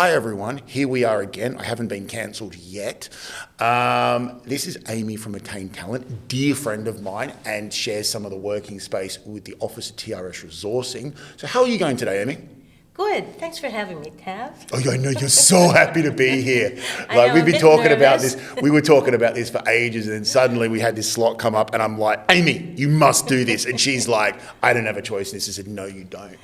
Hi everyone, here we are again. I haven't been cancelled yet. This is Amy from Attain Talent, dear friend of mine, and shares some of the working space with the Office of TRS Resourcing. So how are you going today, Amy? Good. Thanks for having me, Tav. Oh, I know you're so happy to be here. I know, We've been talking about nervous. this. We were talking about this for ages, and then suddenly we had this slot come up, and I'm like, Amy, you must do this. And she's like, I don't have a choice in this. I said, no, you don't.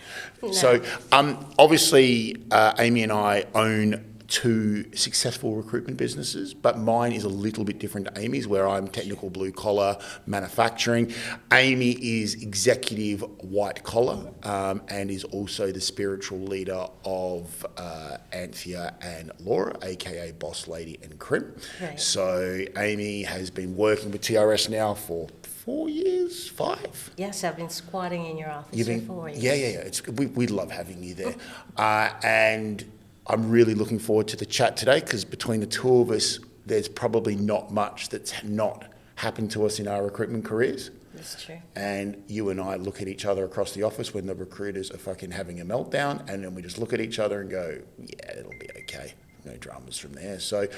No. So obviously, Amy and I own two successful recruitment businesses, but mine is a little bit different to Amy's, where I'm technical blue collar manufacturing. Amy is executive white collar and is also the spiritual leader of Anthea and Laura, aka Boss Lady and Crim. Right. So Amy has been working with TRS now for 4 years, 5. Yes, I've been squatting in your office for 4 years. Yeah. We love having you there. And I'm really looking forward to the chat today, because between the two of us, there's probably not much that's not happened to us in our recruitment careers. That's true. And you and I look at each other across the office when the recruiters are fucking having a meltdown, and then we just look at each other and go, yeah, it'll be okay. No dramas from there. So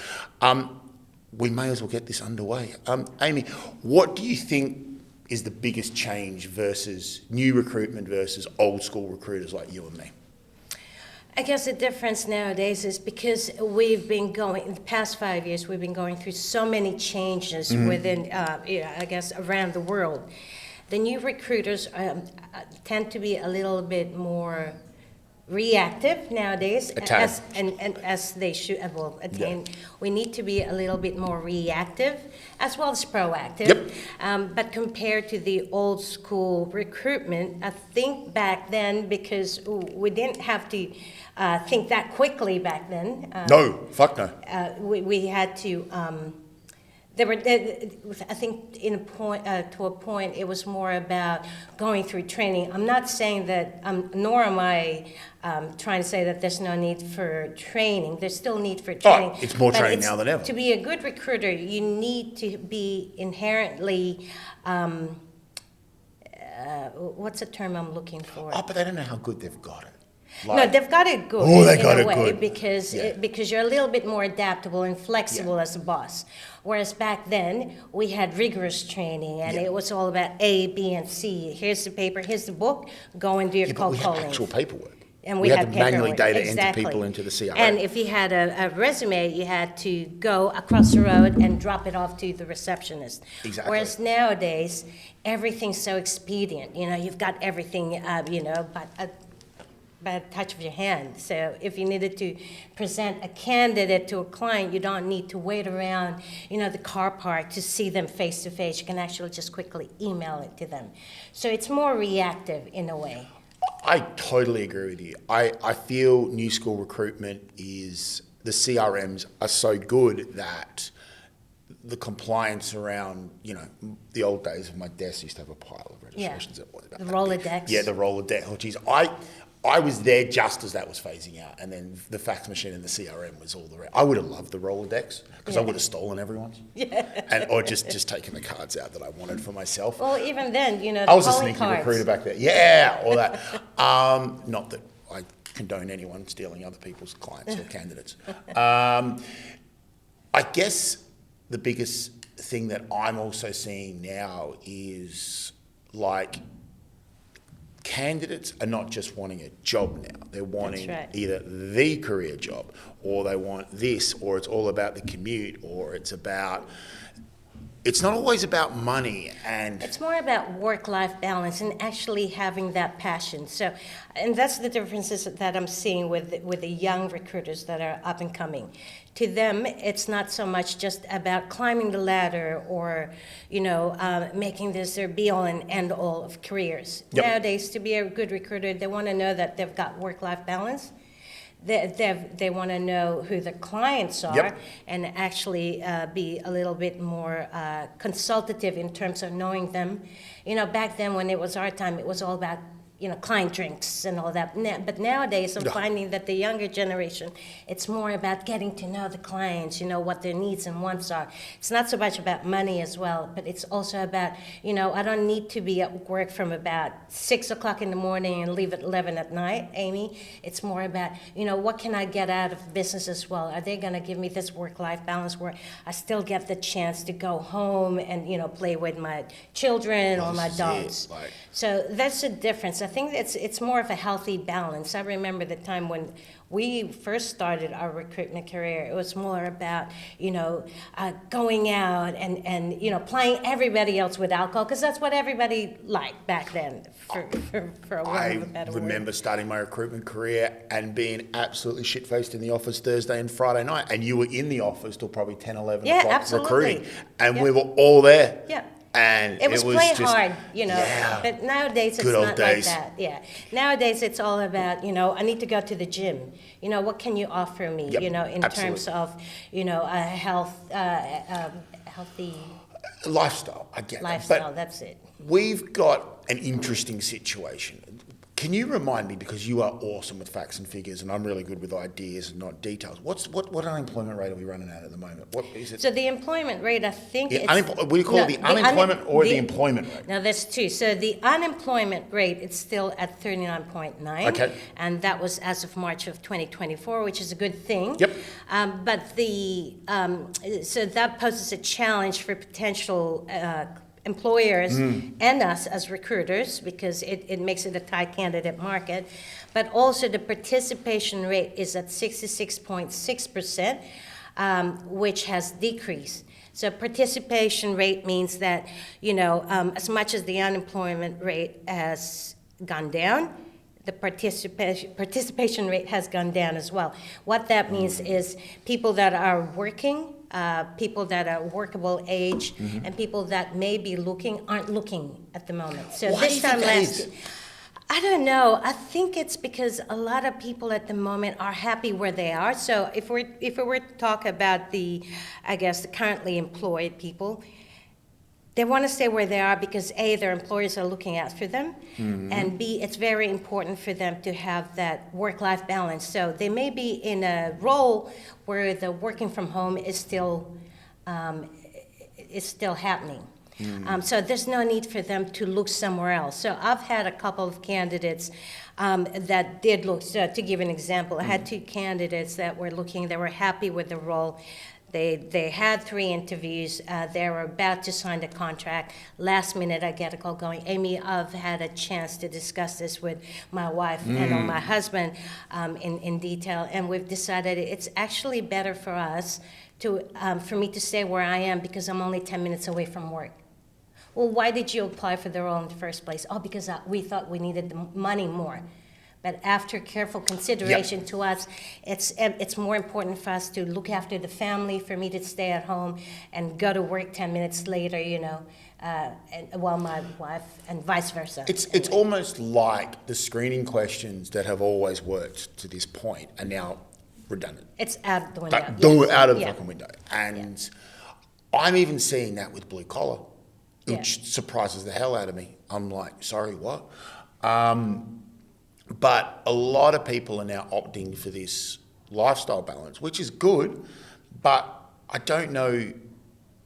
we may as well get this underway. Amy, what do you think is the biggest change versus new recruitment versus old school recruiters like you and me? I guess the difference nowadays is because we've been going, in the past 5 years, we've been going through so many changes within, I guess, around the world. The new recruiters tend to be a little bit more reactive nowadays, as they should. We need to be a little bit more reactive as well as proactive. Yep. But compared to the old school recruitment, I think back then, because we didn't have to think that quickly back then. No, fuck no. We had to. I think to a point, it was more about going through training. I'm not saying that, nor am I trying to say that there's no need for training. There's still need for training. Oh, it's more training now than ever. To be a good recruiter, you need to be inherently, what's the term I'm looking for? Oh, but they don't know how good they've got it. No, they've got it good. Oh, they got in it a way, good. Because you're a little bit more adaptable and flexible as a boss. Whereas back then, we had rigorous training, and it was all about A, B, and C. Here's the paper, here's the book, go and do your cold calling. We had actual paperwork. And we had to manually paperwork. data Exactly. enter people into the CRM. And if you had a resume, you had to go across the road and drop it off to the receptionist. Exactly. Whereas nowadays, everything's so expedient. You've got everything, by a touch of your hand. So if you needed to present a candidate to a client, you don't need to wait around, the car park to see them face to face. You can actually just quickly email it to them. So it's more reactive in a way. I totally agree with you. I feel new school recruitment is, the CRMs are so good that the compliance around, the old days of my desk used to have a pile of registrations. The Rolodex. Yeah, the Rolodex. Oh, geez. I was there just as that was phasing out, and then the fax machine and the CRM was all the rest. I would have loved the Rolodex, because I would have stolen everyone's. Yeah. Or just taken the cards out that I wanted for myself. Well, even then, the I was a calling sneaky cards. recruiter back there. Yeah, all that. Not that I condone anyone stealing other people's clients or candidates. I guess the biggest thing that I'm also seeing now is, candidates are not just wanting a job now. They're wanting either the career job, or they want this, or it's all about the commute, or it's not always about money. And it's more about work-life balance and actually having that passion. So, and that's the differences that I'm seeing with the young recruiters that are up and coming. To them, it's not so much just about climbing the ladder or, making this their be-all and end-all of careers. Yep. Nowadays, to be a good recruiter, they want to know that they've got work-life balance. They want to know who the clients are, and actually be a little bit more consultative in terms of knowing them. Back then when it was our time, it was all about client drinks and all that. But nowadays, I'm finding that the younger generation, it's more about getting to know the clients, what their needs and wants are. It's not so much about money as well, but it's also about, I don't need to be at work from about 6 o'clock in the morning and leave at 11 at night, Amy. It's more about, what can I get out of business as well? Are they going to give me this work-life balance where I still get the chance to go home and, play with my children or my dogs? So that's the difference. I think it's more of a healthy balance. I remember the time when we first started our recruitment career. It was more about, going out and playing everybody else with alcohol, because that's what everybody liked back then, for a want of a better word. I remember starting my recruitment career and being absolutely shit-faced in the office Thursday and Friday night, and you were in the office till probably 10, 11 o'clock absolutely. Recruiting, and we were all there. Yeah. And it was play just hard, Yeah. But nowadays it's not like that. Yeah. Nowadays it's all about, I need to go to the gym. What can you offer me? Yep, in absolutely. terms of, a healthy lifestyle. I get lifestyle. But that's it. we've got an interesting situation. Can you remind me, because you are awesome with facts and figures, and I'm really good with ideas and not details. What unemployment rate are we running at the moment? What is it? So the employment rate, I think what do you call it, the unemployment or the employment rate? No, there's two. So the unemployment rate, it's still at 39.9. Okay. And that was as of March of 2024, which is a good thing. Yep. But so that poses a challenge for potential employers and us as recruiters, because it makes it a tight candidate market. But also the participation rate is at 66.6%, which has decreased. So participation rate means that, as much as the unemployment rate has gone down, the participation rate has gone down as well. What that means is people that are working, people that are workable age, and people that may be looking aren't looking at the moment. So Why this do you time think that last is? year, I don't know. I think it's because a lot of people at the moment are happy where they are. So if we were to talk about the currently employed people, they want to stay where they are because A, their employers are looking after them, and B, it's very important for them to have that work-life balance. So they may be in a role where the working from home is still happening. So there's no need for them to look somewhere else. So I've had a couple of candidates that did look. So to give an example, I had two candidates that were looking. They were happy with the role. They had 3 interviews. They were about to sign the contract. Last minute, I get a call going, Amy, I've had a chance to discuss this with my wife and my husband in detail, and we've decided it's actually better for us for me to stay where I am because I'm only 10 minutes away from work. Well, why did you apply for the role in the first place? Oh, because we thought we needed the money more. But after careful consideration to us, it's more important for us to look after the family, for me to stay at home and go to work 10 minutes later, while my wife, and vice versa. It's almost like the screening questions that have always worked to this point are now redundant. It's out of the window. Out of the fucking window. And I'm even seeing that with blue collar, which surprises the hell out of me. I'm like, sorry, what? But a lot of people are now opting for this lifestyle balance, which is good, but I don't know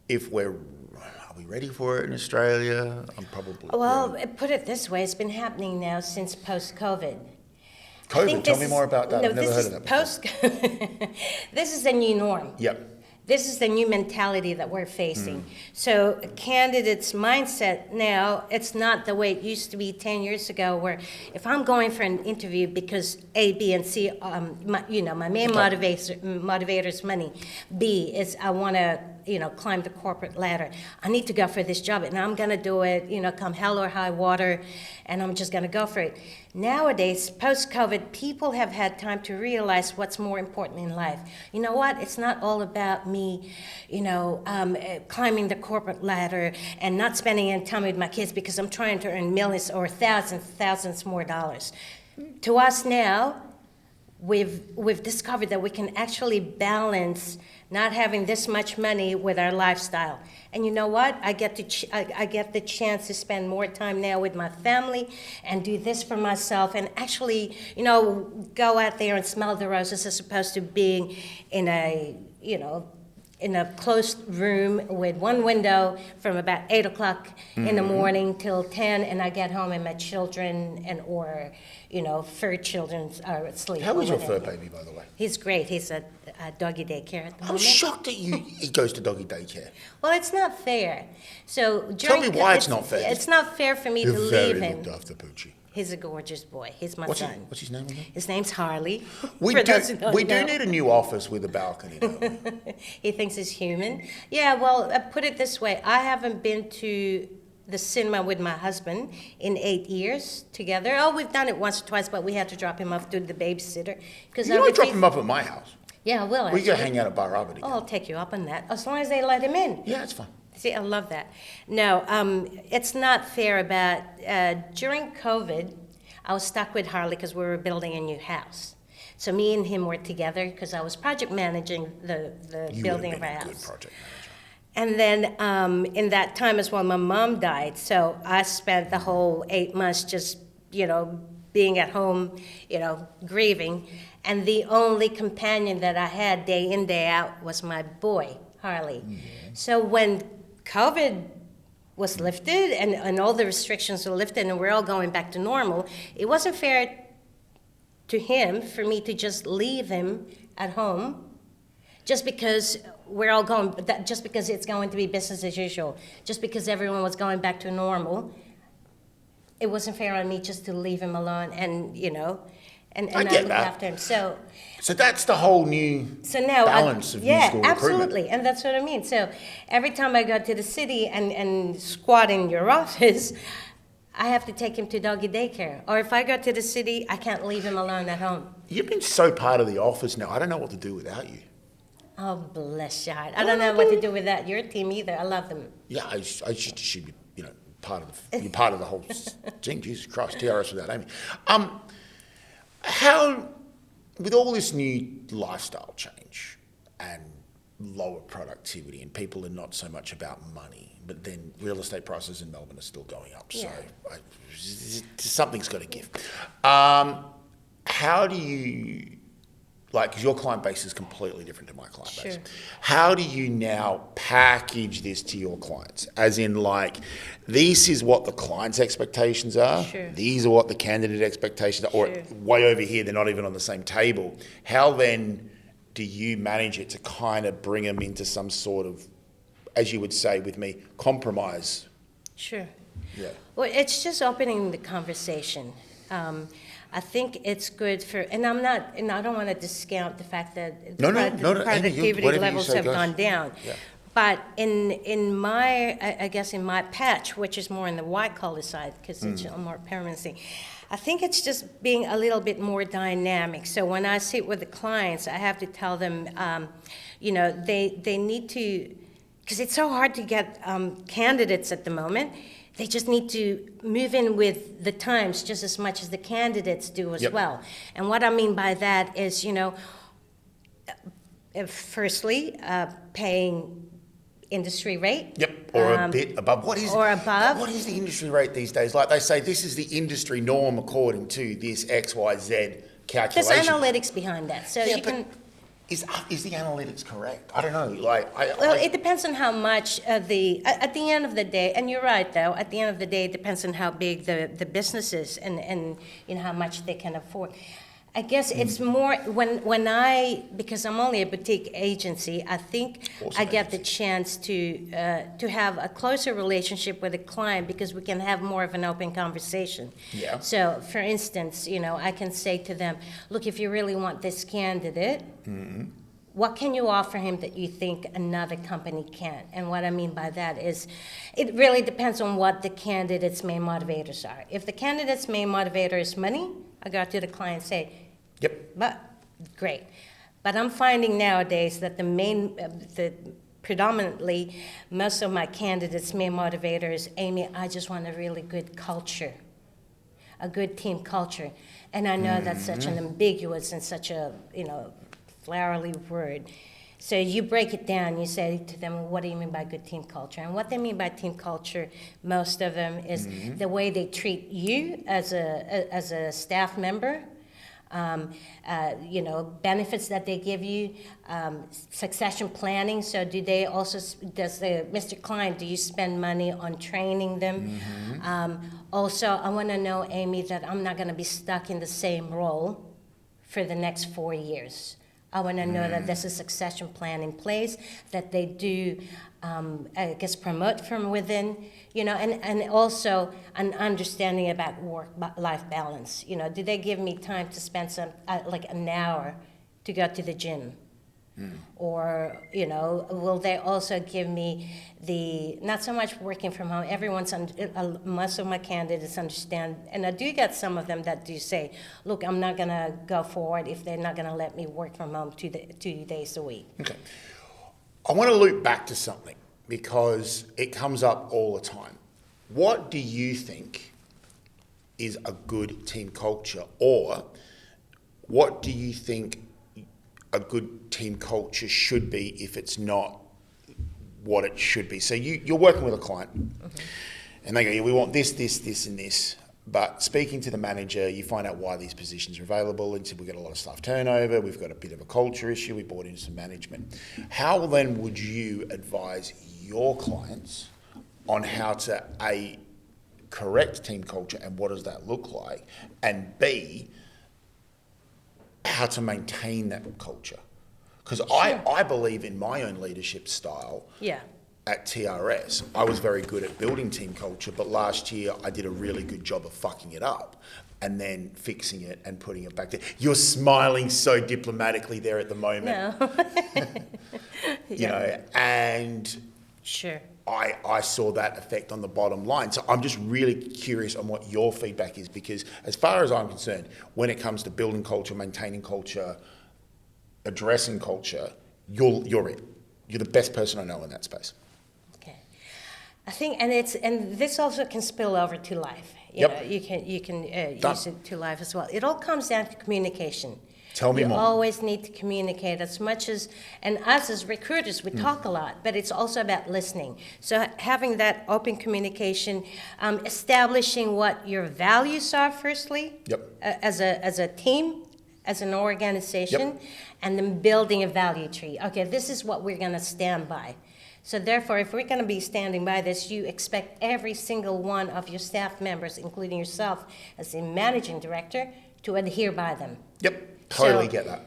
if are we ready for it in Australia? I'm probably... Well, put it this way, it's been happening now since post-COVID. COVID, tell me more about that. I've never heard of that before. This is the new norm. Yep. This is the new mentality that we're facing. So a candidate's mindset now, it's not the way it used to be 10 years ago, where if I'm going for an interview because A, B, and C, my main motivator is money. B is I want to, climb the corporate ladder. I need to go for this job, and I'm going to do it, come hell or high water, and I'm just going to go for it. Nowadays, post-COVID, people have had time to realize what's more important in life. You know what? It's not all about me, climbing the corporate ladder and not spending any time with my kids because I'm trying to earn millions or thousands more dollars. To us now, we've discovered that we can actually balance not having this much money with our lifestyle. And you know what? I get I get the chance to spend more time now with my family and do this for myself and actually, go out there and smell the roses as opposed to being in in a closed room with one window from about 8 o'clock in the morning till 10, and I get home and my children or fur children are asleep. How is your fur baby, by the way? He's great. He's a doggy daycare at the I'm moment. shocked that he goes to doggy daycare. Well, it's not fair. So Tell me why it's not fair. It's not fair for me You're to very leave him. looked after, Poochie. He's a gorgeous boy. He's my What's son. his name again? His name's Harley. We for do, those who don't we do know. need a new office with a balcony, don't we? He thinks he's human. Yeah, well, put it this way. I haven't been to the cinema with my husband in 8 years together. Oh, we've done it once or twice, but we had to drop him off to the babysitter. You don't drop him up at my house. Yeah, I will, We actually. go hang out at Bar Arbor Oh, together. I'll take you up on that, as long as they let him in. Yeah, it's fine. See, I love that. No, it's not fair about, during COVID, I was stuck with Harley because we were building a new house. So me and him were together because I was project managing the You building would of have our been a good house. project manager. And then in that time as well, my mom died. So I spent the whole 8 months just, being at home, grieving. And the only companion that I had day in, day out was my boy, Harley. So when COVID was lifted and all the restrictions were lifted and we're all going back to normal, it wasn't fair to him for me to just leave him at home just because we're all going, just because it's going to be business as usual, just because everyone was going back to normal. It wasn't fair on me just to leave him alone and I not get look that. after him. So that's the whole new so now balance of new school recruitment. absolutely, and that's what I mean. So every time I go to the city and squat in your office, I have to take him to doggy daycare. Or if I go to the city, I can't leave him alone at home. You've been so part of the office now. I don't know what to do without you. Oh, bless your heart. I don't know what to do without your team either. I love them. Yeah, I should be, part of you're part of the whole thing. Jesus Christ, TRS without Amy. How, with all this new lifestyle change and lower productivity, and people are not so much about money, but then real estate prices in Melbourne are still going up. So something's got to give. How do you, because your client base is completely different to my client base. Sure. How do you now package this to your clients? As in, this is what the client's expectations are. Sure. These are what the candidate expectations are. Or Sure. way over here, they're not even on the same table. How then do you manage it to kind of bring them into some sort of, as you would say with me, compromise? Sure. Yeah. Well, it's just opening the conversation. I think it's good for, and I don't want to discount the fact that No, productivity whatever you levels say have goes. gone down. Yeah. But in my, I guess in my patch, which is more in the white collar side, because it's a more permanency, I think it's just being a little bit more dynamic. So when I sit with the clients, I have to tell them, they need to, because it's so hard to get candidates at the moment. They just need to move in with the times just as much as the candidates do as Yep. well. And what I mean by that is, firstly, paying industry rate. Yep, or a bit above. Or above. What is the industry rate these days? Like they say, this is the industry norm according to this XYZ calculation. There's analytics behind that, so Yeah, you but can. Is the analytics correct? I don't know. Well, it depends on how much at the end of the day, and you're right though. At the end of the day, it depends on how big the business is and how much they can afford. I guess it's more when because I'm only a boutique agency, I think Awesome I get the agency. chance to have a closer relationship with a client because we can have more of an open conversation. Yeah. So, for instance, I can say to them, look, if you really want this candidate, what can you offer him that you think another company can't? And what I mean by that is it really depends on what the candidate's main motivators are. If the candidate's main motivator is money, I go to the client and say, Yep. but great. But I'm finding nowadays that predominantly most of my candidates' main motivator is, Amy, I just want a really good culture. a good team culture. And I know that's such an ambiguous and such a, flowery word. So you break it down, you say to them, what do you mean by good team culture? And what they mean by team culture, most of them, is the way they treat you as a staff member, benefits that they give you, succession planning. So do they also, Mr. Klein, do you spend money on training them? Also, I want to know, Amy, that I'm not going to be stuck in the same role for the next 4 years. I want to know that there's a succession plan in place, that they do, promote from within, and also an understanding about work-life balance. Do they give me time to spend like an hour to go to the gym? Or, will they also give me not so much working from home, most of my candidates understand, and I do get some of them that do say, look, I'm not going to go forward if they're not going to let me work from home 2 days a week. Okay. I want to loop back to something because it comes up all the time. What do you think is a good team culture, or what do you think a good team culture should be if it's not what it should be? So you're working with a client and they go, yeah, we want this, and this. But speaking to the manager, you find out why these positions are available, and so we've got a lot of staff turnover, we've got a bit of a culture issue, we brought in some management. How then would you advise your clients on how to, A, correct team culture, and what does that look like, and B, how to maintain that culture? Because Sure. I believe in my own leadership style. At TRS, I was very good at building team culture, but last year I did a really good job of fucking it up and then fixing it and putting it back there. You're smiling so diplomatically there at the moment. No. And Sure. I saw that effect on the bottom line. So I'm just really curious on what your feedback is, because as far as I'm concerned, when it comes to building culture, maintaining culture, addressing culture, you're it. You're the best person I know in that space. Okay. I think, and this also can spill over to life. You can use it to life as well. It all comes down to communication. Tell me more. You always need to communicate as much as, and us as recruiters, we talk a lot, but it's also about listening. So having that open communication, establishing what your values are firstly, as a team, as an organization, and then building a value tree. Okay, this is what we're going to stand by. So therefore, if we're going to be standing by this, you expect every single one of your staff members, including yourself as the managing director, to adhere by them. Totally get that.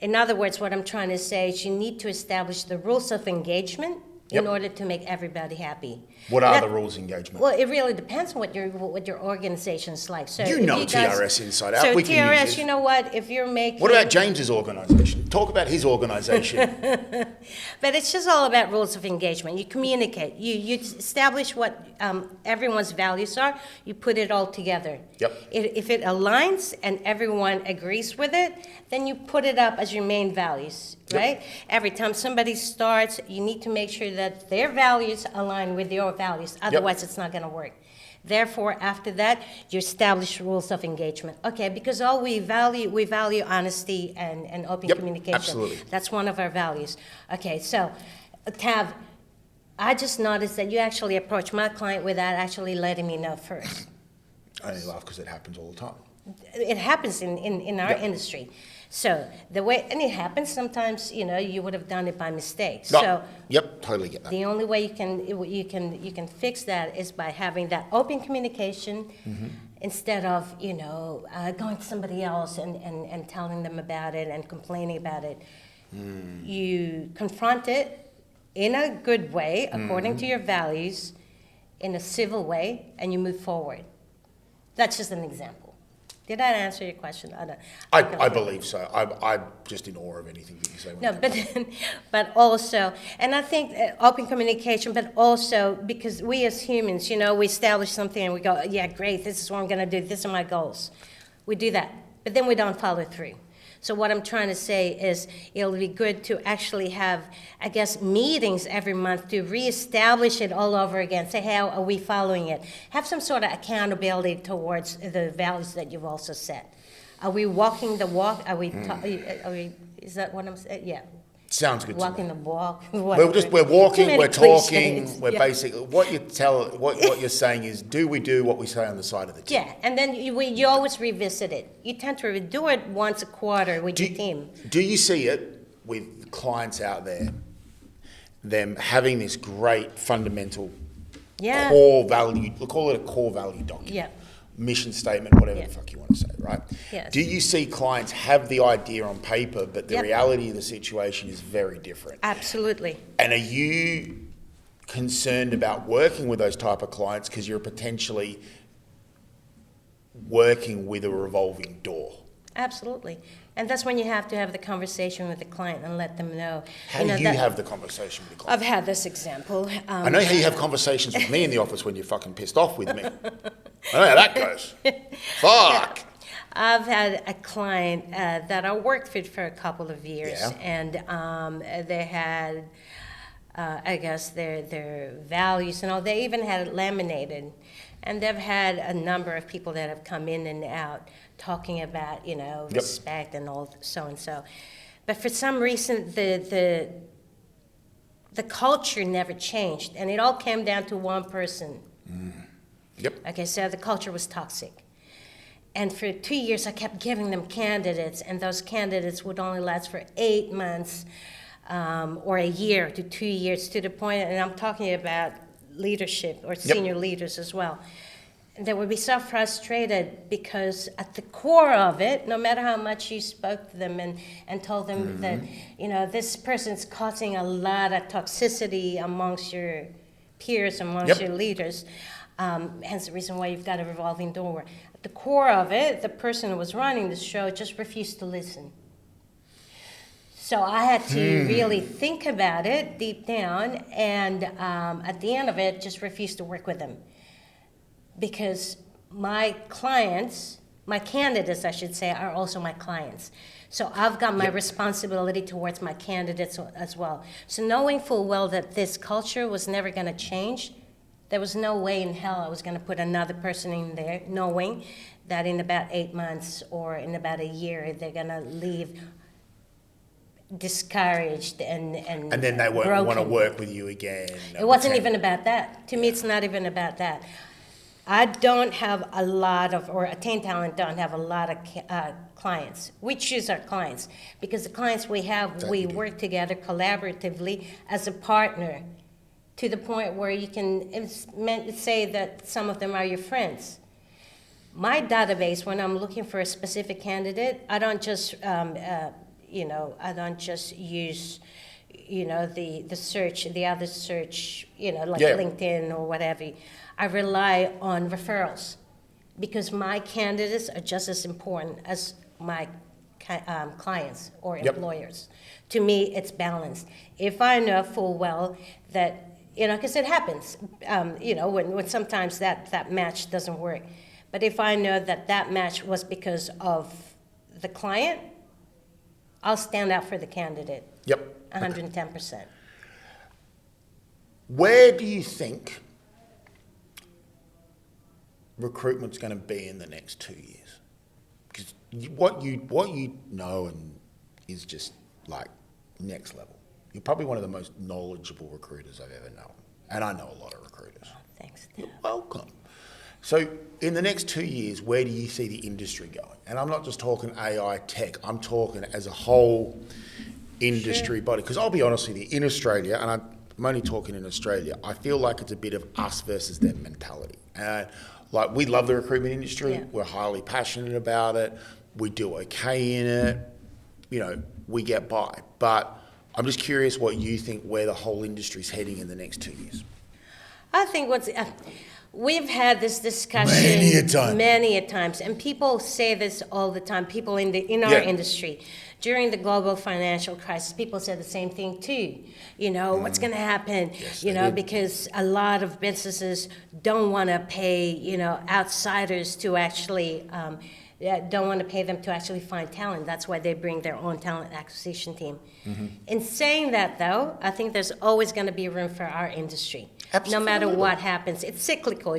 In other words, what I'm trying to say is you need to establish the rules of engagement in order to make everybody happy. What are the rules of engagement? Well, it really depends on what your organization's like. So you know TRS inside out. So we can TRS, use it. you know what? If you're making... What about James's organisation? Talk about his organisation. But it's just all about rules of engagement. You communicate. You establish what everyone's values are. You put it all together. If it aligns and everyone agrees with it, then you put it up as your main values, right? Every time somebody starts, you need to make sure that their values align with your values. Otherwise, it's not going to work. Therefore, after that, you establish rules of engagement. Okay, because all we value honesty and open communication. Absolutely. That's one of our values. Okay, so Tav, I just noticed that you actually approached my client without actually letting me know first. I only laugh because it happens all the time. It happens in our industry. So the way, and it happens sometimes, you would have done it by mistake. So totally get that. the only way you can fix that is by having that open communication instead of, going to somebody else and telling them about it and complaining about it. You confront it in a good way, according to your values, in a civil way, and you move forward. That's just an example. Did that answer your question? I believe so. I'm just in awe of anything that you say. No, but also, and I think open communication, but also because we as humans, we establish something and we go, yeah, great, this is what I'm going to do, these are my goals. We do that, but then we don't follow through. So what I'm trying to say is it'll be good to actually have, I guess, meetings every month to reestablish it all over again. Say, how are we following it? Have some sort of accountability towards the values that you've also set. Are we walking the walk? Are we, is that what I'm saying? Yeah. Sounds good Walking to me. the walk. We're walking, we're talking, we're yeah. basically, what you're saying is, do we do what we say on the side of the tin? Yeah, and then you always revisit it. You tend to do it once a quarter with your team. Do you see it with clients out there, them having this great fundamental core value, we'll call it a core value document, mission statement, whatever the fuck you want to say, right? Yes. Do you see clients have the idea on paper, but the reality of the situation is very different? Absolutely. And are you concerned about working with those type of clients because you're potentially working with a revolving door? Absolutely. And that's when you have to have the conversation with the client and let them know. How do you have the conversation with the client? I've had this example. I know how you have conversations with me in the office when you're fucking pissed off with me. I know how that goes. Fuck. I've had a client that I worked with for a couple of years, and they had, I guess, their values and all. They even had it laminated, and they've had a number of people that have come in and out talking about, respect and all so and so. But for some reason, the culture never changed, and it all came down to one person. Okay, so the culture was toxic. And for 2 years, I kept giving them candidates, and those candidates would only last for 8 months or a year to 2 years, to the point, and I'm talking about leadership or senior leaders as well. And they would be so frustrated because at the core of it, no matter how much you spoke to them and told them that, this person's causing a lot of toxicity amongst your peers, amongst your leaders, hence the reason why you've got a revolving door. At the core of it, the person who was running the show just refused to listen. So I had to really think about it deep down, and at the end of it, just refused to work with them. Because my clients, my candidates, I should say, are also my clients. So I've got my responsibility towards my candidates as well. So knowing full well that this culture was never going to change, there was no way in hell I was going to put another person in there, knowing that in about 8 months or in about a year, they're going to leave discouraged and then they won't want to work with you again. It wasn't even about that. To me, it's not even about that. I don't have a lot of, or Attain Talent don't have a lot of clients. We choose our clients because the clients we have, we work together collaboratively as a partner to the point where you can say that some of them are your friends. My database, when I'm looking for a specific candidate, I don't just, I don't just use, the search, the other search, like LinkedIn or whatever. I rely on referrals because my candidates are just as important as my clients or employers. To me, it's balanced. If I know full well that, because it happens, when sometimes that match doesn't work. But if I know that match was because of the client, I'll stand out for the candidate. 110%. Where do you think recruitment's going to be in the next 2 years? Because what you know and is just like next level. You're probably one of the most knowledgeable recruiters I've ever known, and I know a lot of recruiters. Oh, thanks. You're welcome. So in the next 2 years, where do you see the industry going? And I'm not just talking AI tech. I'm talking as a whole industry body. Because I'll be honest with you, in Australia, and I'm only talking in Australia, I feel like it's a bit of us versus them mentality. Like, we love the recruitment industry. Yeah. We're highly passionate about it. We do okay in it. We get by. But I'm just curious what you think where the whole industry's heading in the next 2 years. I think we've had this discussion many a times, and people say this all the time. People in our industry, during the global financial crisis, people said the same thing too. What's going to happen? Yes, because a lot of businesses don't want to pay outsiders to actually don't want to pay them to actually find talent. That's why they bring their own talent acquisition team. In saying that, though, I think there's always going to be room for our industry. No matter what happens. It's cyclical,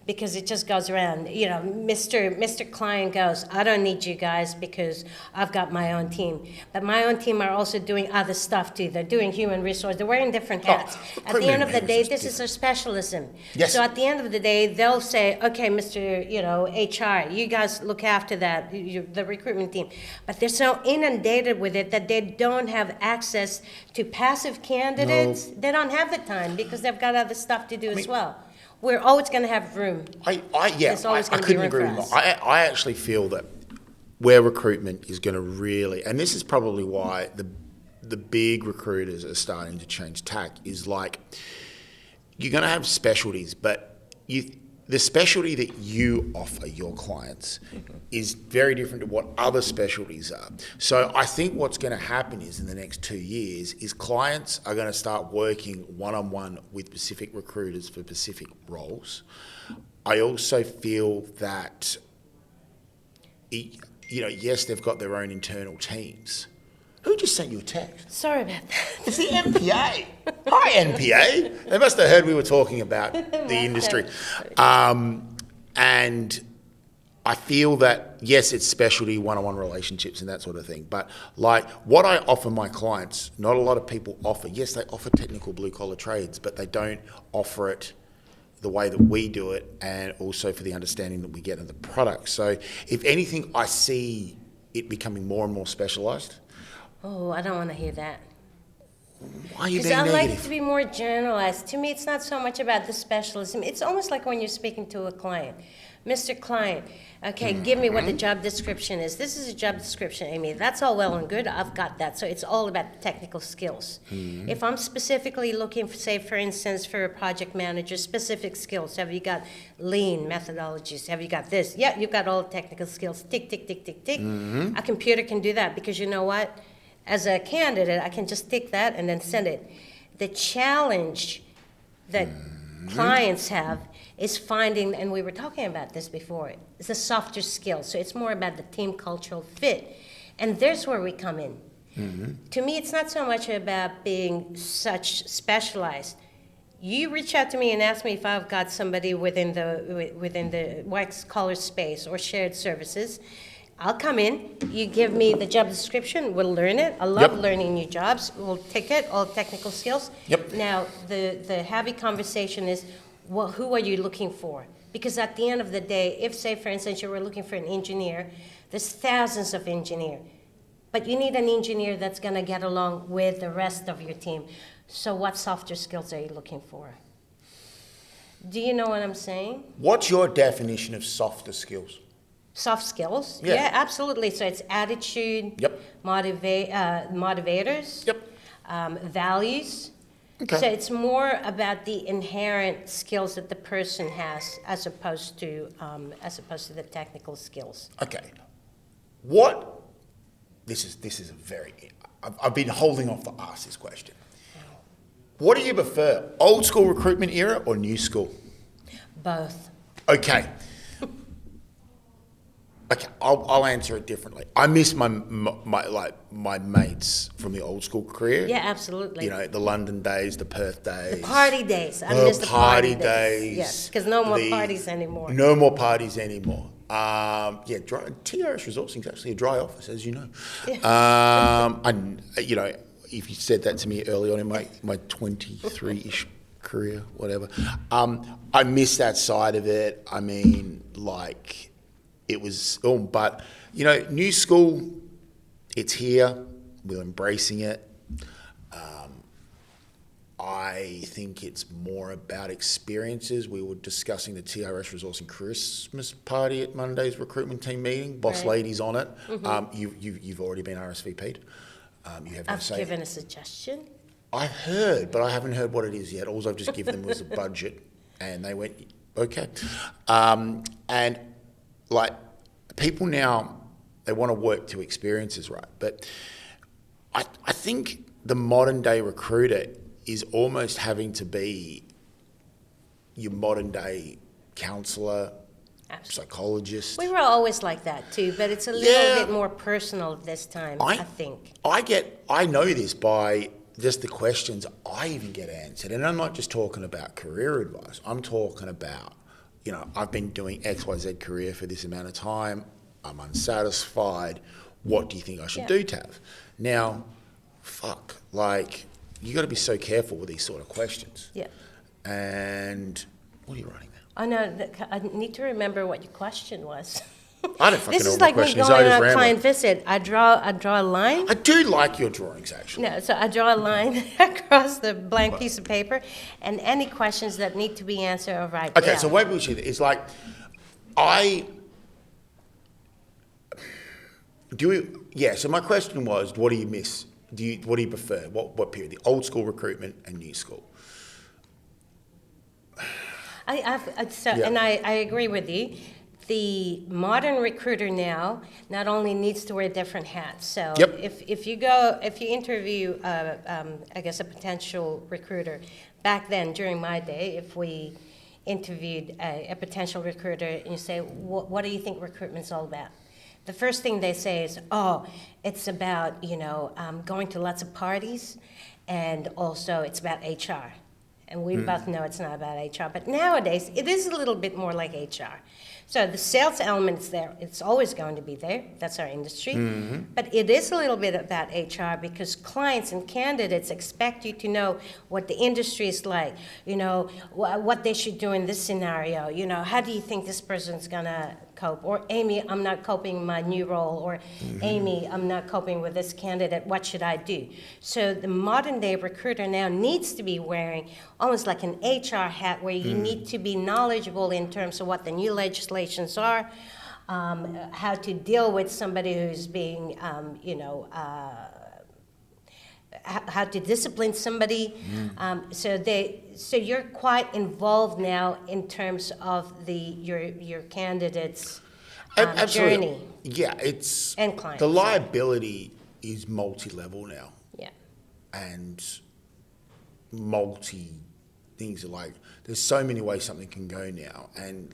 because it just goes around. Mr. Client goes, I don't need you guys because I've got my own team. But my own team are also doing other stuff too. They're doing human resource. They're wearing different hats. At the end of the day, this is their specialism. Yes. So at the end of the day, they'll say, okay, Mr. HR, you guys look after that, the recruitment team. But they're so inundated with it that they don't have access to passive candidates. No. They don't have the time because they've got other stuff to do as well. We're always going to have room. I couldn't agree more. I actually feel that where recruitment is going to really, and this is probably why the big recruiters are starting to change tack, is like you're going to have specialties, but the specialty that you offer your clients is very different to what other specialties are. So I think what's going to happen is in the next 2 years is clients are going to start working one-on-one with specific recruiters for specific roles. I also feel that, yes, they've got their own internal teams. Who just sent you a text? Sorry about that. It's the NPA. Hi, NPA. They must have heard we were talking about the industry. And I feel that, yes, it's specialty, one-on-one relationships and that sort of thing. But like what I offer my clients, not a lot of people offer. Yes, they offer technical blue-collar trades, but they don't offer it the way that we do it and also for the understanding that we get in the product. So if anything, I see it becoming more and more specialised. Oh, I don't want to hear that. Why are you being negative? Because I like it to be more generalized. To me, it's not so much about the specialism. It's almost like when you're speaking to a client. Mr. Client, okay, give me what the job description is. This is a job description, Amy. That's all well and good. I've got that. So it's all about the technical skills. If I'm specifically looking for, say, for instance, for a project manager, specific skills. Have you got lean methodologies? Have you got this? Yeah, you've got all the technical skills. Tick, tick, tick, tick, tick. A computer can do that because you know what? As a candidate, I can just tick that and then send it. The challenge that clients have is finding, and we were talking about this before, it's the softer skills. So it's more about the team cultural fit. And there's where we come in. To me, it's not so much about being such specialized. You reach out to me and ask me if I've got somebody within the white collar space or shared services. I'll come in, you give me the job description, we'll learn it. I love learning new jobs. We'll take it, all technical skills. Now, the heavy conversation is, well, who are you looking for? Because at the end of the day, if, say, for instance, you were looking for an engineer, there's thousands of engineers. But you need an engineer that's going to get along with the rest of your team. So what softer skills are you looking for? Do you know what I'm saying? What's your definition of softer skills? Soft skills? Yeah, absolutely. So it's attitude, motivators, values. Okay. So it's more about the inherent skills that the person has as opposed to the technical skills. Okay. This is a very, I've been holding off to ask this question. What do you prefer, old school recruitment era or new school? Both. Okay. Okay, I'll answer it differently. I miss my mates from the old school career. Yeah, absolutely. The London days, the Perth days. The party days. I miss the party days. Yes, because no more parties anymore. No more parties anymore. TRS Resourcing is actually a dry office, as you know. Yeah. If you said that to me early on in my 23-ish career, whatever, I miss that side of it. I mean, it was, but new school, it's here. We're embracing it. I think it's more about experiences. We were discussing the TRS Resourcing Christmas party at Monday's recruitment team meeting. Boss ladies on it. You've already been RSVP'd. You have I've given a suggestion. I've heard, but I haven't heard what it is yet. All I've just given them was a budget, and they went, okay. And people now, they want to work to experiences, right? But I think the modern day recruiter is almost having to be your modern day counsellor, Absolutely. psychologist. We were always like that too, but it's a little bit more personal this time, I think. I know this by just the questions I even get answered. And I'm not just talking about career advice. I'm talking about, I've been doing XYZ career for this amount of time. I'm unsatisfied. What do you think I should do, Tav? Now, you got to be so careful with these sort of questions. Yeah. And what are you writing there? Oh no, I need to remember what your question was. I don't fucking This know is what like my me question is. going I just on a ramble. client visit. I draw a line. I do like your drawings, actually. No, so I draw a line across the blank piece of paper, and any questions that need to be answered are right Okay, there. so what we should, it's like, so my question was, what do you miss? What do you prefer? What period? The old school recruitment and new school? And I agree with you. The modern recruiter now not only needs to wear different hats. So if you interview, I guess, a potential recruiter, back then during my day, if we interviewed a potential recruiter and you say, what do you think recruitment's all about? The first thing they say is, it's about, going to lots of parties, and also it's about HR. And we both know it's not about HR. But nowadays, it is a little bit more like HR. So the sales element is there. It's always going to be there. That's our industry. But it is a little bit about HR because clients and candidates expect you to know what the industry is like, what they should do in this scenario. How do you think this person's going to cope? Or, Amy, I'm not coping with my new role. Or, Amy, I'm not coping with this candidate. What should I do? So the modern day recruiter now needs to be wearing almost like an HR hat where you need to be knowledgeable in terms of what the new legislations are, how to deal with somebody who's being, how to discipline somebody. So you're quite involved now in terms of your candidate's journey. Yeah, it's and clients. The liability is multi-level now. Yeah. And things are like, there's so many ways something can go now, and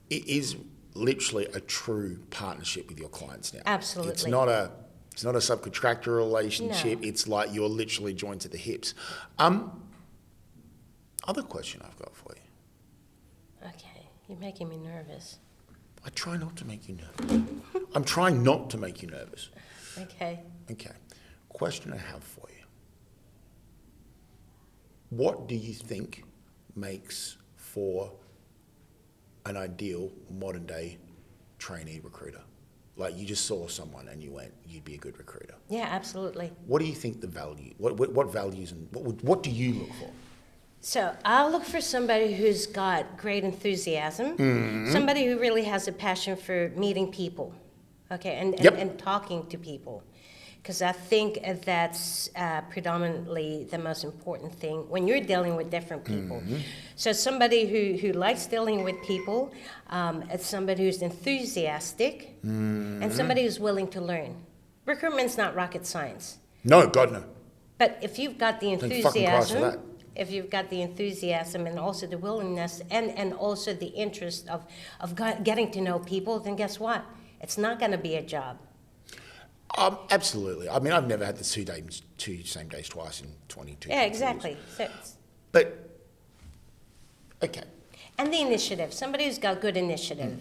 it is literally a true partnership with your clients now. Absolutely. It's not a subcontractor relationship. No. It's like you're literally joined to the hips. Other question I've got for you. Okay, you're making me nervous. I try not to make you nervous. I'm trying not to make you nervous. Okay. Question I have for you. What do you think makes for an ideal modern day trainee recruiter? Like, you just saw someone and you went, you'd be a good recruiter. Yeah, absolutely. What do you think the value, what values and what do you look for? So I'll look for somebody who's got great enthusiasm, somebody who really has a passion for meeting people, and talking to people. Because I think that's predominantly the most important thing when you're dealing with different people. So somebody who likes dealing with people, somebody who's enthusiastic, and somebody who's willing to learn. Recruitment's not rocket science. No, God, no. But if you've got the Thank fucking Christ for that. if you've got the enthusiasm and also the willingness and also the interest of getting to know people, then guess what? It's not going to be a job. Absolutely. I mean, I've never had the two same days twice in 22 Yeah, exactly. So but, okay. and the initiative. Somebody who's got good initiative,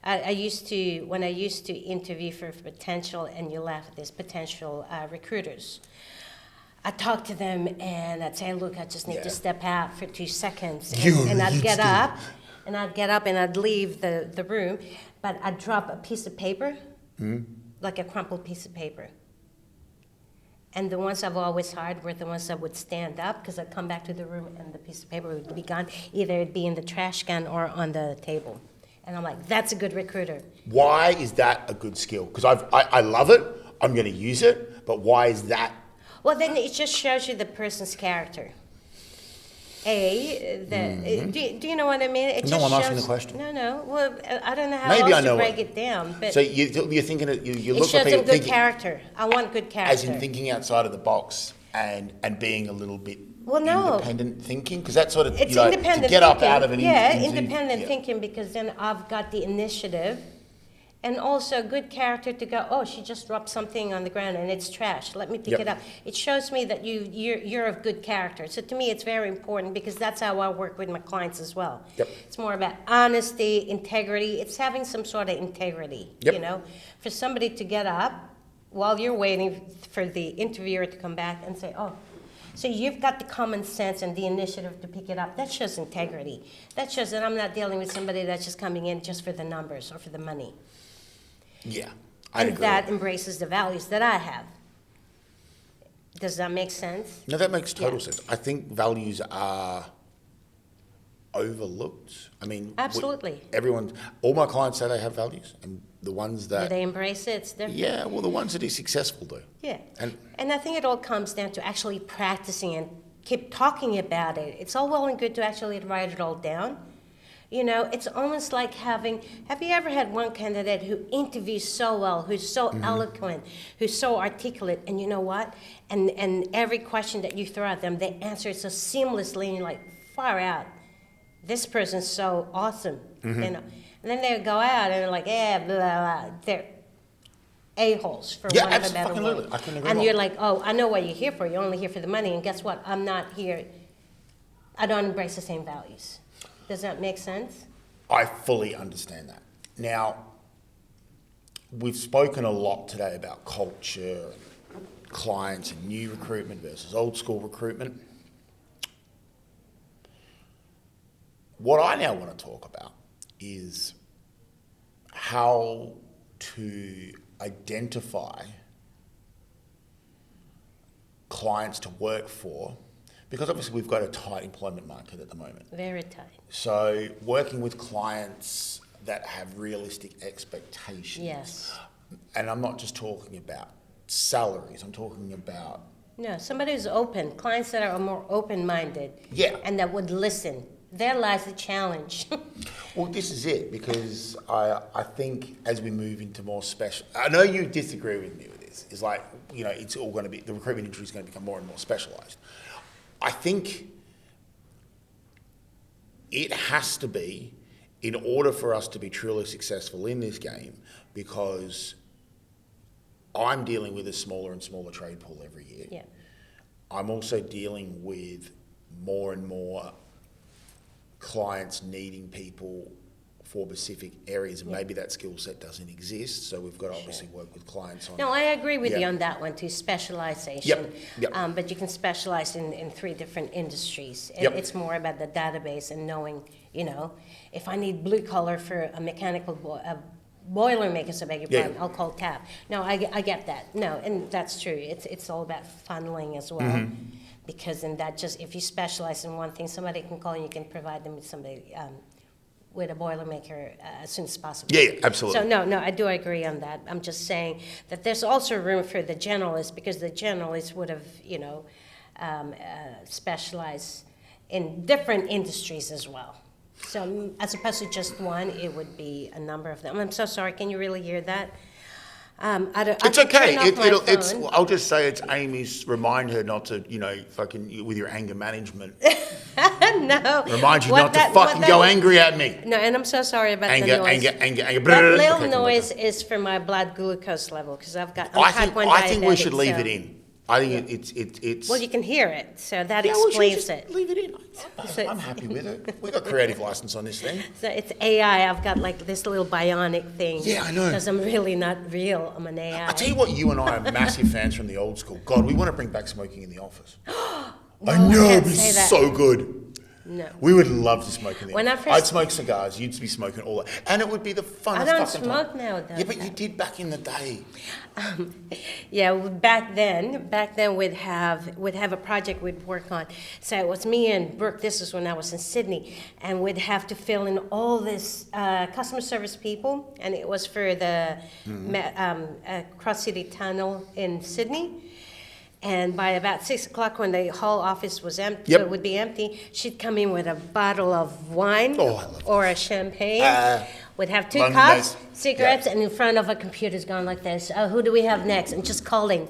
I used to interview for potential, and you laugh at this, potential recruiters. I'd talk to them and I'd say, look, I just need to step out for 2 seconds. And I'd get up and I'd leave the room, but I'd drop a piece of paper, like a crumpled piece of paper. And the ones I've always hired were the ones that would stand up, because I'd come back to the room and the piece of paper would be gone. Either it'd be in the trash can or on the table. And I'm like, that's a good recruiter. Why is that a good skill? Because I love it. I'm going to use it. But why is that? Well, then it just shows you the person's character. Do you know what I mean? It No, just I'm asking shows, the question. No. Well, I don't know how Maybe else I know to break it. it down. But So you're thinking, you it look shows at them people good character. I want good character. as in thinking outside of the box and being a little bit Well, no. independent thinking? Because that's sort of, It's you know, independent to get thinking. up out of an independent thinking, because then I've got the initiative, and also good character to go, oh, she just dropped something on the ground and it's trash. Let me pick Yep. it up. It shows me that you're of good character. So to me, it's very important, because that's how I work with my clients as well. Yep. It's more about honesty, integrity. It's having some sort of integrity, Yep. you know, for somebody to get up while you're waiting for the interviewer to come back and say, oh, so you've got the common sense and the initiative to pick it up. That shows integrity. That shows that I'm not dealing with somebody that's just coming in just for the numbers or for the money. Yeah, I And agree. that embraces the values that I have. Does that make sense? No, that makes total Yeah. sense. I think values are overlooked. I mean, Absolutely. all my clients say they have values, and the ones Do that, they embrace it? It's different. yeah, well, the ones that are successful do. Yeah. And And I think it all comes down to actually practicing and keep talking about it. It's all well and good to actually write it all down. You know, it's almost like have you ever had one candidate who interviews so well, who's so eloquent, who's so articulate, and you know what? And every question that you throw at them, they answer it so seamlessly, and you're like, far out. This person's so awesome, you know. And then they go out and they're like, yeah, blah, blah. They're a-holes, for Yeah, want of a better absolutely. word. I couldn't agree And more. you're like, oh, I know what you're here for. You're only here for the money. And guess what? I'm not here. I don't embrace the same values. Does that make sense? I fully understand that. Now, we've spoken a lot today about culture, and clients, and new recruitment versus old school recruitment. What I now want to talk about is how to identify clients to work for, because obviously we've got a tight employment market at the moment. Very tight. So working with clients that have realistic expectations. Yes. And I'm not just talking about salaries, I'm talking about, No, somebody who's open, clients that are more open-minded. Yeah. And that would listen. There lies the challenge. well, this is it, because I think as we move into more special, I know you disagree with me with this, it's like, you know, it's all going to be, the recruitment industry is going to become more and more specialised. I think it has to be, in order for us to be truly successful in this game, because I'm dealing with a smaller and smaller trade pool every year. Yeah. I'm also dealing with more and more clients needing people for specific areas, and maybe that skill set doesn't exist, so we've got to obviously work with clients on. No, I agree with you Yeah. on that one too, specialization. Yep. But you can specialize in 3 different industries. Yep. It's more about the database and knowing, you know, if I need blue collar for a mechanical boiler maker, so I beg your Yeah. pardon, I'll call TAP. No, I get that. No, and that's true. It's all about funneling as well. Mm-hmm. Because in that, just if you specialize in one thing, somebody can call you, you can provide them with somebody with a boiler maker as soon as possible. Yeah, absolutely. So no, I do agree on that. I'm just saying that there's also room for the generalists, because the generalists would have, you know, specialized in different industries as well. So as opposed to just one, it would be a number of them. I'm so sorry. Can you really hear that? It's okay. It's. I'll just say it's Amy's. Remind her not to, you know, fucking with your anger management. No. Remind you What not that- to what fucking that- go angry at me. No, and I'm so sorry about Anger, the noise. anger. That Okay, little come noise back. is for my blood glucose level, because I'm I type 1 think we diabetic, should leave so- it in. I think it's. Well, you can hear it, so that yeah, we should explains just it. leave it in. So I'm happy with it. We got creative license on this thing. So it's AI. I've got like this little bionic thing. Yeah, I know. Because I'm really not real. I'm an AI. I tell you what, you and I are massive fans from the old school. God, we want to bring back smoking in the office. I I know, can't it'd be say that. so good. No. We would love to smoke in the When office. I first- I'd smoke cigars, you'd be smoking all that. And it would be the funnest I don't fucking smoke time. now, though. Yeah, but you did back in the day. Yeah, back then we'd have a project we'd work on. So it was me and Brooke. This is when I was in Sydney, and we'd have to fill in all this customer service people, and it was for the Cross City Tunnel in Sydney. And by about 6 o'clock, when the whole office was empty, Yep. would be empty, she'd come in with a bottle of wine Oh, I love or a champagne. Would have 2 London cups, days. cigarettes, Yeah. and in front of a computer's going like this. Oh, who do we have next? And just calling.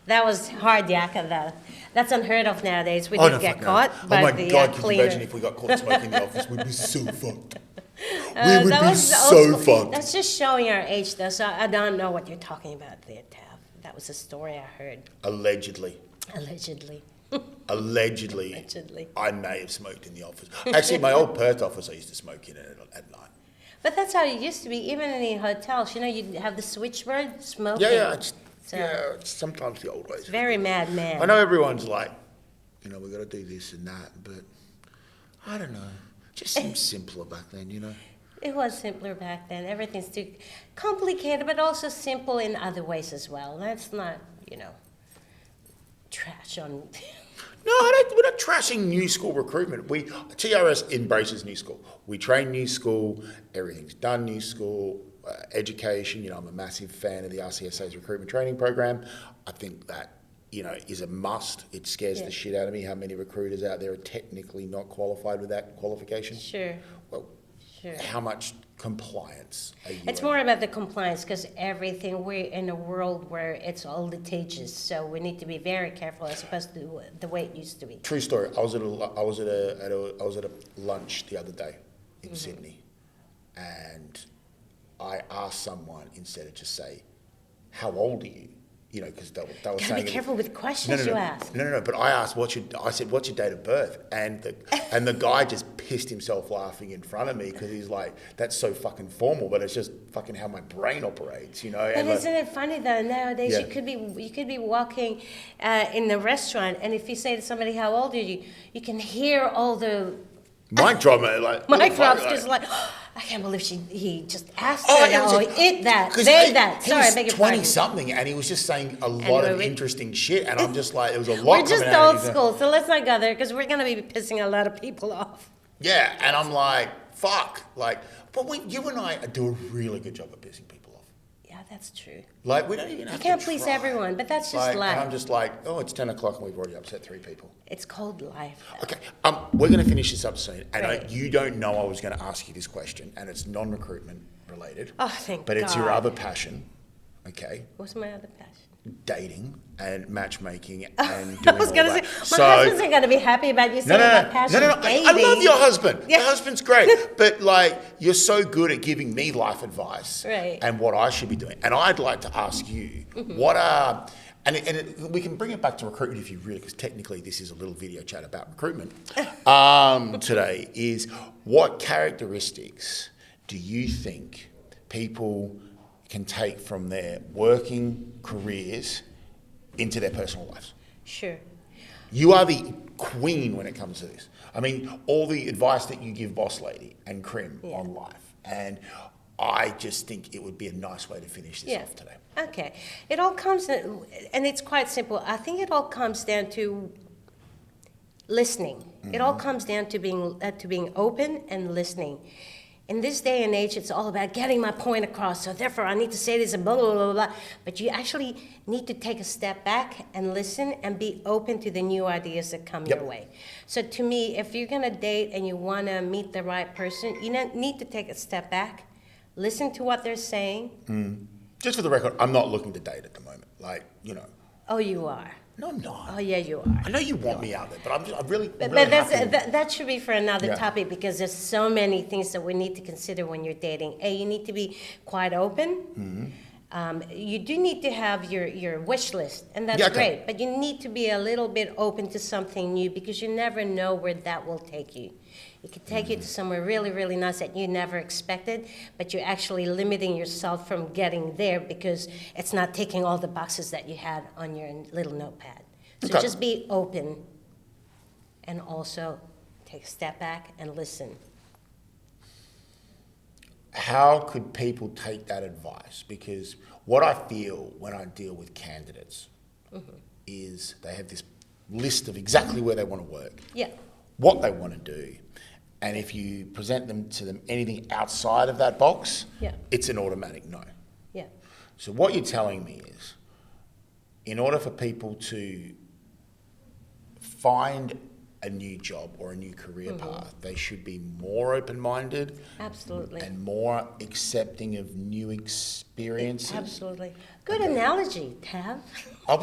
That was hard, Yaka. That's unheard of nowadays. We Oh, didn't no, get fuck no. caught Oh by my the God, could you cleaner. imagine if we got caught smoking in the office? We'd be so fucked. We would That be was the old so school. fucked. That's just showing our age, though. So I don't know what you're talking about there, Tav. That was a story I heard. Allegedly. Allegedly. Allegedly. I may have smoked in the office. Actually, my old Perth office, I used to smoke in it at night. But that's how it used to be, even in the hotels. You know, you'd have the switchboard smoking. Sometimes the old ways. Very mad man. I know everyone's like, we've got to do this and that, but I don't know. It just seems simpler back then, It was simpler back then. Everything's too complicated, but also simple in other ways as well. That's not, trash on. No, we're not trashing new school recruitment. TRS embraces new school. We train new school. Everything's done new school. Education. I'm a massive fan of the RCSA's recruitment training program. I think that is a must. It scares the shit out of me how many recruiters out there are technically not qualified with that qualification. Sure. Well, how much compliance are you It's more about the compliance because we're in a world where it's all litigious, so we need to be very careful as opposed to the way it used to be. True story. I was at a lunch the other day in Sydney, and I asked someone instead of just say, "How old are you?" Because they were saying. Be careful with questions you ask. No. But I asked, I said, "What's your date of birth?" And the guy just pissed himself laughing in front of me because he's like, "That's so fucking formal," but it's just fucking how my brain operates, But isn't it funny though? Nowadays, you could be walking in the restaurant, and if you say to somebody, "How old are you?" you can hear all the mic drop, like mic drops, just like. I can't believe he just asked her that. Sorry, I beg your pardon. 20-something, and he was just saying a lot of interesting shit, and I'm just like, there was a lot. We're just old school, so let's not go there because we're going to be pissing a lot of people off. Yeah, and I'm like, fuck, but you and I do a really good job of pissing people off. Yeah, that's true. We don't even have to You can't please everyone, but that's just life. And I'm just like, it's 10 o'clock and we've already upset 3 people. It's called life. Okay, we're going to finish this up soon. And you don't know I was going to ask you this question, and it's non-recruitment related. Oh, thank God. But it's your other passion, okay? What's my other passion? Dating and matchmaking and doing I was going to say, my husband's not going to be happy about you saying my passion is dating. I love your husband. Yeah. Your husband's great. But you're so good at giving me life advice and what I should be doing. And I'd like to ask you, what are... And we can bring it back to recruitment if you really, because technically this is a little video chat about recruitment today, is what characteristics do you think people can take from their working careers into their personal lives? Sure. You are the queen when it comes to this. I mean, all the advice that you give Boss Lady and Krim on life. And I just think it would be a nice way to finish this off today. Okay. It all comes, and it's quite simple. I think it all comes down to listening. It all comes down to being open and listening. In this day and age, it's all about getting my point across. So therefore, I need to say this and blah, blah, blah, blah. But you actually need to take a step back and listen and be open to the new ideas that come your way. So to me, if you're going to date and you want to meet the right person, you need to take a step back, listen to what they're saying. Just for the record, I'm not looking to date at the moment. Oh, you are. No, I'm not. Oh, yeah, you are. I know you want me out there, but I'm really But happy. that should be for another topic because there's so many things that we need to consider when you're dating. You need to be quite open. You do need to have your wish list, and that's great. But you need to be a little bit open to something new because you never know where that will take you. It could take you to somewhere really, really nice that you never expected, but you're actually limiting yourself from getting there because it's not ticking all the boxes that you had on your little notepad. So just be open and also take a step back and listen. How could people take that advice? Because what I feel when I deal with candidates is they have this list of exactly where they want to work, what they want to do, and if you present them anything outside of that box, it's an automatic no. So what you're telling me is, in order for people to find a new job or a new career path, they should be more open-minded. Absolutely. And more accepting of new experiences. Absolutely. Good analogy, Tav. I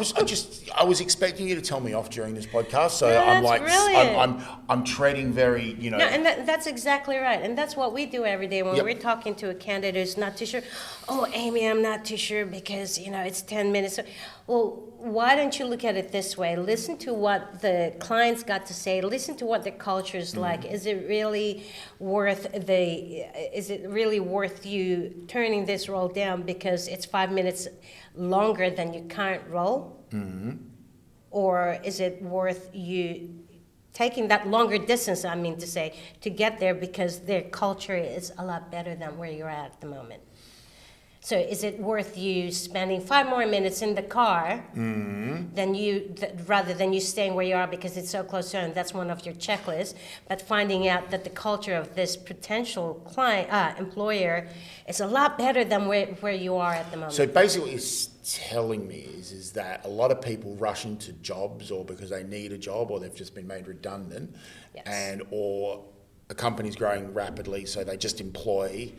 was expecting you to tell me off during this podcast, so No, I'm that's like, brilliant. I'm treading very, you know. No, and that's exactly right. And that's what we do every day when Yep. we're talking to a candidate who's not too sure. Oh, Amy, I'm not too sure because, it's 10 minutes. Well, why don't you look at it this way? Listen to what the clients got to say. Listen to what the culture is like. Is it really worth you turning this role down because it's 5 minutes longer than your current role? Or is it worth you taking that longer distance, I mean to say, to get there because their culture is a lot better than where you're at the moment? So is it worth you spending 5 more minutes in the car rather than you staying where you are because it's so close to home? That's one of your checklists. But finding out that the culture of this potential employer is a lot better than where you are at the moment. So basically what you're telling me is that a lot of people rush into jobs or because they need a job or they've just been made redundant, Yes. or a company's growing rapidly, so they just employ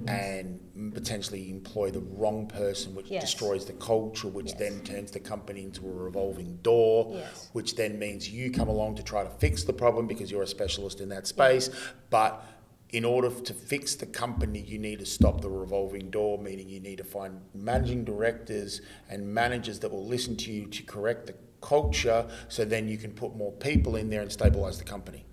and potentially employ the wrong person, which Yes. destroys the culture, which Yes. then turns the company into a revolving door, Yes. which then means you come along to try to fix the problem because you're a specialist in that space. But in order to fix the company, you need to stop the revolving door, meaning you need to find managing directors and managers that will listen to you to correct the culture, so then you can put more people in there and stabilize the company.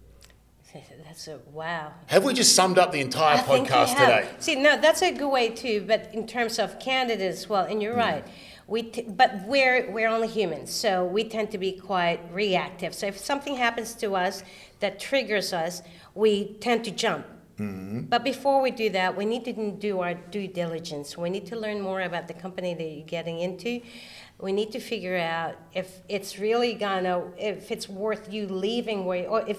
That's wow. Have we just summed up the entire I think you podcast have. today? See, no, that's a good way too. But in terms of candidates, well, and you're right. But we're only humans, so we tend to be quite reactive. So if something happens to us that triggers us, we tend to jump. But before we do that, we need to do our due diligence. We need to learn more about the company that you're getting into. We need to figure out if it's really if it's worth you leaving or if,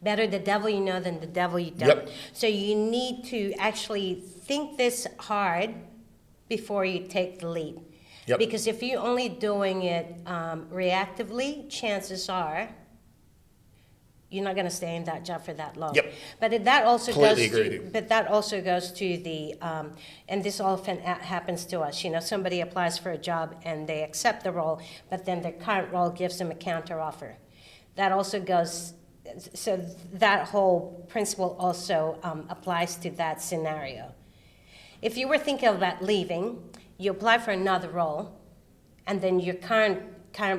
better the devil you know than the devil you don't. Yep. So you need to actually think this hard before you take the lead. Yep. Because if you're only doing it reactively, chances are you're not going to stay in that job for that long. Yep. But that also Completely goes agree to, with you. but that also goes to the, and this often happens to us. Somebody applies for a job and they accept the role, but then their current role gives them a counter offer. That also goes. So that whole principle also applies to that scenario. If you were thinking about leaving, you apply for another role, and then your current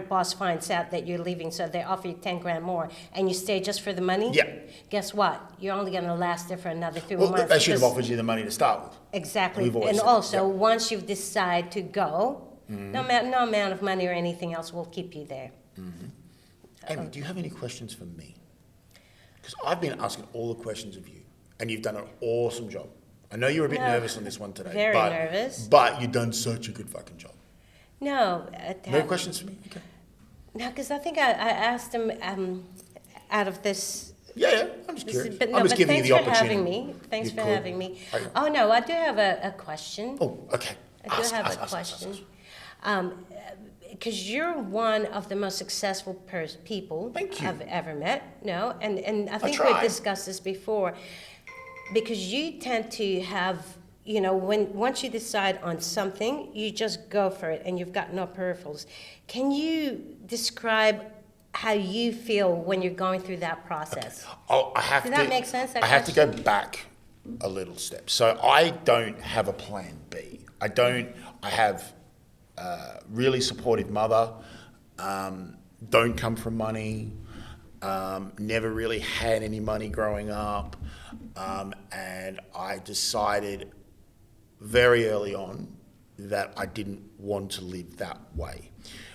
boss finds out that you're leaving, so they offer you 10 grand more, and you stay just for the money. Yeah. Guess what? You're only going to last there for another 3 Well, months. they should have because- offered you the money to start with. Exactly. We've always And said that, also, yeah. once you decide to go, no amount of money or anything else will keep you there. Amy, do you have any questions for me? Because I've been asking all the questions of you, and you've done an awesome job. I know you were a bit No, nervous on this one today. very but, nervous. But you've done such a good fucking job. No. No questions for me? Okay. No, because I think I asked him out of this. Yeah, I'm just curious. But I'm just giving you thanks the for opportunity. having me. Thanks You for could. having me. Okay. Oh no, I do have a question. Oh, okay. I do have a question. Because you're one of the most successful people Thank you. I've ever met. No, and I think try. we've discussed this before. Because you tend to have, once you decide on something, you just go for it, and you've got no peripherals. Can you describe how you feel when you're going through that process? Oh, I have Does to. that make sense, that I have to go question? back a little step. So I don't have a plan B. I have a really supportive mother. Don't come from money. Never really had any money growing up. And I decided very early on that I didn't want to live that way.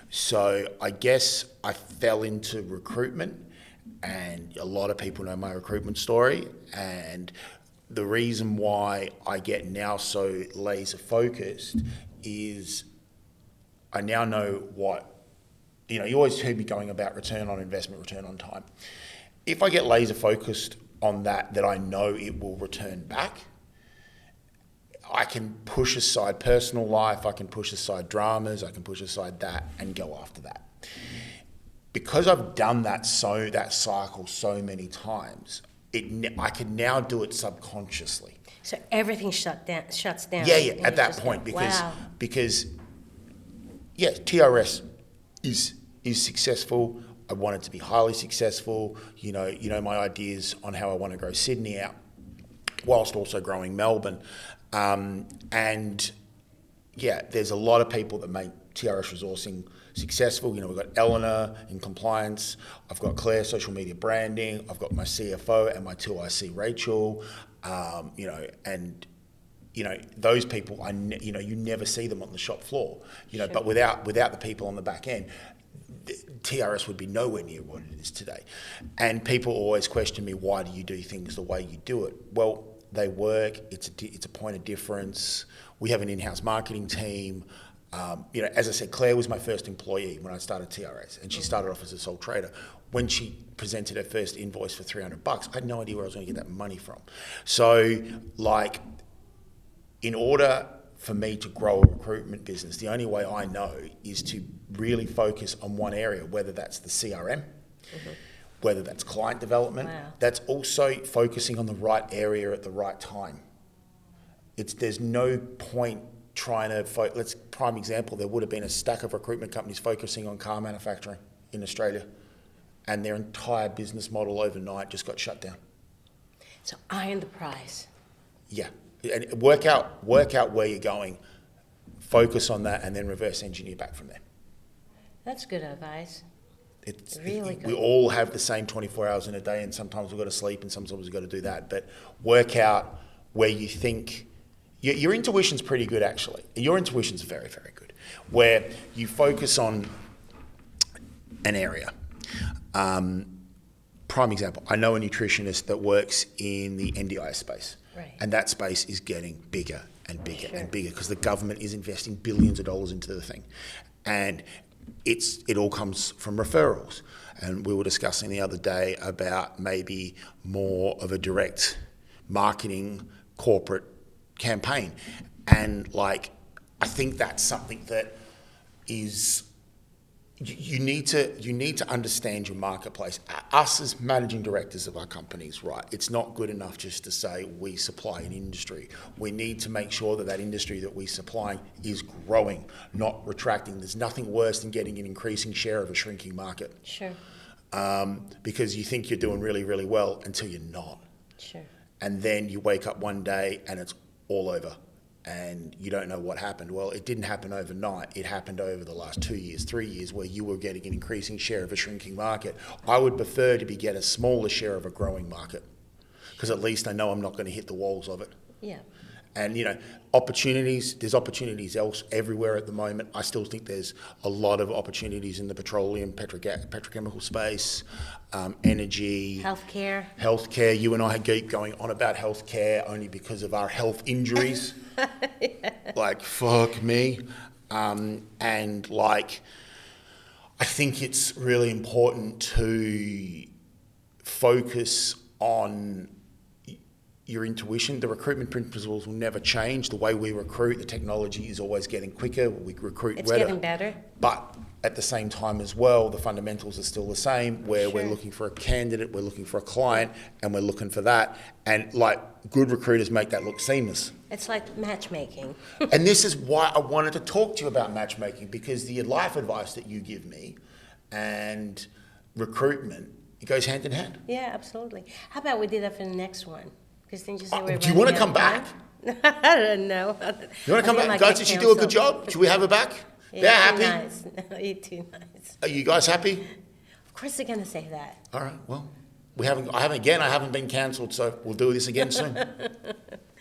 So I guess I fell into recruitment, and a lot of people know my recruitment story. And the reason why I get now so laser focused is I now know you always heard me going about return on investment, return on time. If I get laser focused on that I know it will return back, I can push aside personal life, I can push aside dramas, I can push aside that and go after that. Because I've done that cycle so many times, I can now do it subconsciously. So everything shuts down. Yeah, and at you that just point, go, because wow. because yeah, TRS is successful. I want it to be highly successful. You know my ideas on how I want to grow Sydney out, whilst also growing Melbourne, and yeah, there's a lot of people that make TRS resourcing successful. You know, we've got Eleanor in compliance. I've got Claire, social media branding. I've got my CFO and my 2IC, Rachel. You know, and you know those people. You know, you never see them on the shop floor. You know, Sure. but without the people on the back end, TRS would be nowhere near what it is today. And people always question me, why do you do things the way you do it? Well, they work. It's a point of difference. We have an in-house marketing team. You know, as I said, Claire was my first employee when I started TRS, and she started off as a sole trader. When she presented her first invoice for $300, I had no idea where I was going to get that money from. So, like, in order for me to grow a recruitment business, the only way I know is to really focus on one area, whether that's the CRM, whether that's client development. Wow. That's also focusing on the right area at the right time. There's no point trying to let's prime example. There would have been a stack of recruitment companies focusing on car manufacturing in Australia, and their entire business model overnight just got shut down. So iron the prize. Yeah, and work out where you're going, focus on that, and then reverse engineer back from there. That's good advice. It's Really good. We all have the same 24 hours in a day, and sometimes we've got to sleep, and sometimes we've got to do that. But work out where you think your intuition's pretty good, actually. Your intuition's very, very good, where you focus on an area. Prime example, I know a nutritionist that works in the NDIS space. Right. And that space is getting bigger and bigger Sure. and bigger because the government is investing billions of dollars into the thing. And it all comes from referrals. And we were discussing the other day about maybe more of a direct marketing corporate campaign. And like, I think that's something that is, you need to understand your marketplace. Us as managing directors of our companies, right? It's not good enough just to say we supply an industry. We need to make sure that industry that we supply is growing, not retracting. There's nothing worse than getting an increasing share of a shrinking market. Sure. Because you think you're doing really, really well until you're not. Sure. And then you wake up one day and it's all over. And you don't know what happened. Well, it didn't happen overnight. It happened over the last 2 years, 3 years, where you were getting an increasing share of a shrinking market. I would prefer to get a smaller share of a growing market, because at least I know I'm not going to hit the walls of it. Yeah. And, you know, there's opportunities everywhere at the moment. I still think there's a lot of opportunities in the petroleum, petrochemical space, energy. Healthcare. You and I keep going on about healthcare only because of our health injuries. Yeah. Like, fuck me. And, like, I think it's really important to focus on your intuition. The recruitment principles will never change. The way we recruit, the technology is always getting quicker. We recruit It's getting better. But at the same time as well, the fundamentals are still the same, where we're looking for a candidate, we're looking for a client, and we're looking for that. And like, good recruiters make that look seamless. It's like matchmaking. And this is why I wanted to talk to you about matchmaking, because the life advice that you give me and recruitment, it goes hand in hand. Yeah, absolutely. How about we do that for the next one? Because then you say we're do you want to come back? I don't know. You want to come back? Guys, did she do a good job? Should we have her back? Yeah, They're happy? Nice. No, you're too nice. Are you guys happy? Of course they're going to say that. All right, well, I haven't been cancelled, so we'll do this again soon.